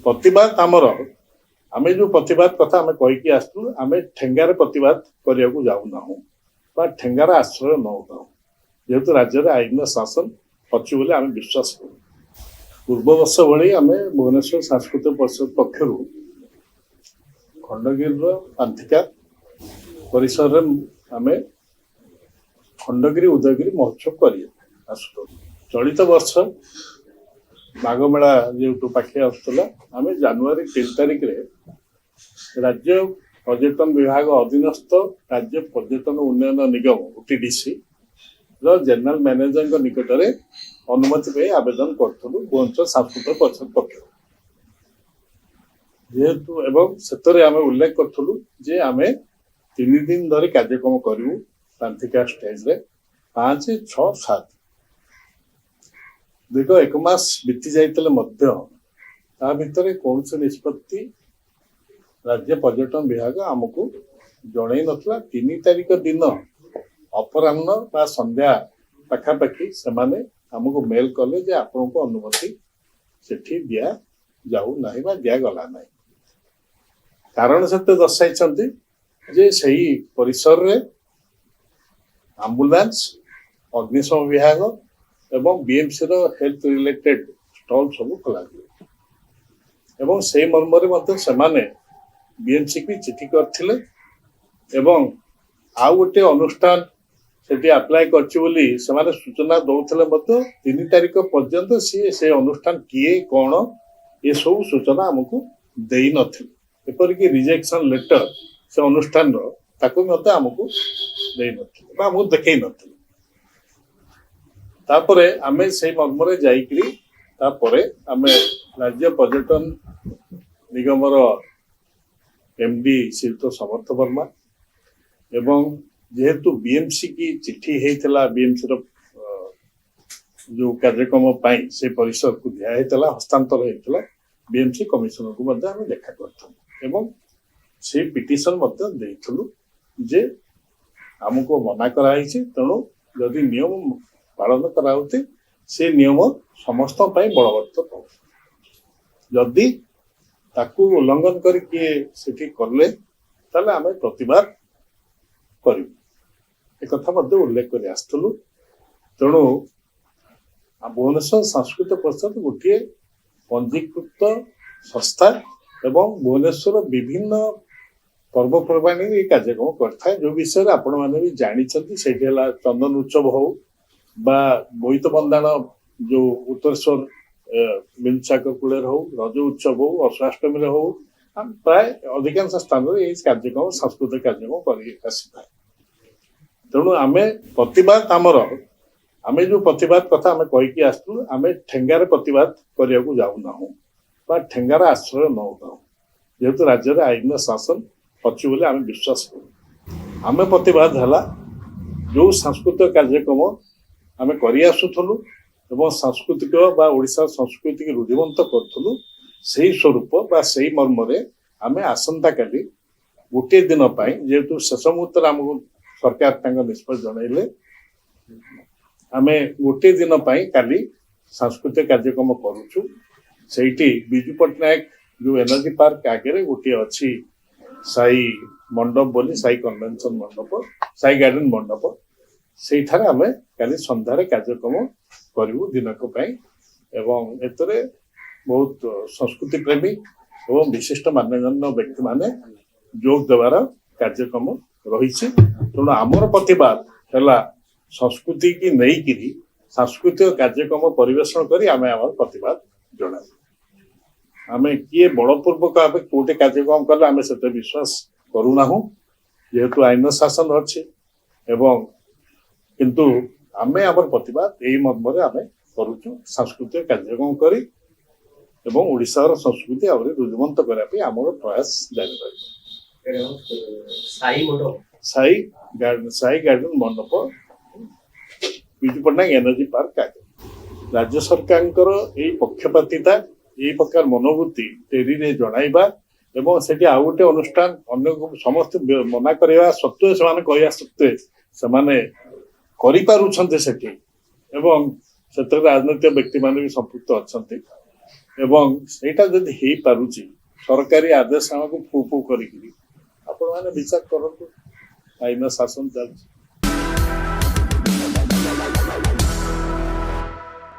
प्रतिवाद आमर आमे जो प्रतिवाद कथा आमे कहीकि आसलु आमे ठेंगारे प्रतिवाद करियाकू जाऊना बा ठेंगार आश्रय नौ जेहेतु राज्य में आईन शासन अच्छी बोले आम विश्वास करूँ। पूर्व वर्ष भली आम भुवनेश्वर सांस्कृतिक परिषद पक्षर खंडगिरी पांथिका परिसर आम खंडगिरी उदयगिरी महोत्सव कर चलित वर्ष माघमेला जो पाखे आसला आम जनवरी 3 तारिख राज्य पर्यटन विभाग अधीनस्थ राज्य पर्यटन उन्नयन निगम ओटीडीसी जनरल मैनेजर निकट में अनुमति पे आवेदन करूँ भुवनेश्वर सांस्कृतिक परिषद पक्ष जेहेतु एवं से आम उल्लेख करूँ जे आम 3 दिन धरी कार्यक्रम करूँ पांथिका स्टेज रे 5, 6, 7 दीर्घ 1 मास बीती जाते भितर कौन से निष्पत्ति राज्य पर्यटन विभाग आमको जन ना 3 तारिख दिन अपराह्न बा संध्या पाखापाखि से आमको मेल कले जे आपण को अनुमति सेठी दिया जाऊ नहीं बा दिया गला नहीं कारण से दर्शाई जे सही परिसर रे एम्बुलेंस अग्निशम विभाग एवं बीएमसी रो हेल्थ रिलेटेड स्टॉल सब खोला एवं से मर्म से बीएमसी की चिठी करथिले एवं आउ गोटे अनुष्ठान से अप्लाई करी सूचना दौले 3 तारिख पर्यंत सी से अनुष्ठान किए कौन ये सब सूचना आमको दे नपरिक रिजेक्शन लेटर से अनुष्ठान आमको दे नमको देखे नापर आम से मर्म जाकरी आम राज्य पर्यटन निगम एमडी श्रीयुत समर्थ वर्मा एवं जेहेतु बीएमसी की चिट्ठी होता बीएमसी जो कार्यक्रम से परिसर को दिया हस्तांतर होता बीएमसी कमिशनर को देखा कर से पिटिशन देलु जे आमको मना कराई तेणु जदि नियम पालन कराउते से नियम समस्त बलवत्तर हो जदि ताकू उल्लंघन करके कले ताले आम प्रतिवाद करूँ एक उल्लेख कर आसलु तेणु भुवनेश्वर सांस्कृतिक परिषद गोटे पंजीकृत संस्था एवं भुवनेश्वर विभिन्न पर्वपर्वाणी कार्यक्रम करता जो विषय आपण मैंने भी जानते से चंदन उत्सव हो बा बोईत बंदाण जो उत्तरेश्वर बिंदुसागर कूल हो रज उत्सव हो अष्टाष्टमी हो प्राय अधिकांश स्थान कार्यक्रम सांस्कृतिक कार्यक्रम कर तेणु आम प्रतिवाद आमर आम जो प्रतिवाद कथा आम कहीकि आसलु आम ठेंगारे प्रतिवाद करियाकू जाऊना बा ठेंगार आश्रय नौ जेहेतु राज्य में आईन शासन अच्छी बोले आम विश्वास करूँ आम प्रतिवाद है जो सांस्कृतिक कार्यक्रम आम करसुलु एवं सांस्कृतिक बा ओडिशा संस्कृति की रुढ़िवंत करूँ से स्वरूप बा से मर्म आम आसंता काली गोटे दिन जेहेतु शेष मुहूर्त आमको सरकार निष्पत्ति जनइले आम गोटे दिन काली सांस्कृतिक कार्यक्रम करुचु सेठी बिजू पट्टनायक जो एनर्जी पार्क आगे गोटे अच्छी साई मंडप बोली साई कन्वेंशन मंडप साई गार्डन मंडप से आम काली संध्यारे कार्यक्रम करूँ दिनक एवं एतरे बहुत संस्कृति प्रेमी एवं विशिष्ट मान्यगण्य व्यक्ति माने जोग देवार कार्यक्रम रही तेणु आमर प्रतिवाद है संस्कृति की नहींकि सांस्कृतिक कार्यक्रम परिवेषण कर आम प्रतिवाद जना आम किए बलपूर्वक भाव कोटे कार्यक्रम कले आम से विश्वास करूना जेहेतु आईन शासन अच्छे एवं किंतु आम आम प्रतिवाद यही मर्म आम करुचु सांस्कृतिक कार्यक्रम करी एवं ओडिशार संस्कृति आहुरी रुजुवंत करने आम प्रयास जारी रही साई गार्डन मंडप बिजू पट्टनायक एनर्जी पार्क आगे राज्य सरकार यही पक्षपातिता यही प्रकार मनोवृत्ति टेरी जनाइबा एवं से आउ गोटे अनुष्ठान अन्य समस्त मना करवा सत्वे से कहवा सत्वे से करें से राजनैतिक व्यक्ति मान भी संपुक्त अच्छा ଏବଂ ସେଇଟା ଯଦି ହେଇପାରୁଛି ସରକାରୀ ଆଦେଶ ଆମକୁ ଫୁ ଫୁ କରିକିରି ଆପଣମାନେ ବିଚାର କରନ୍ତୁ ଆଇନ ଶାସନ ଚାଲିଛି।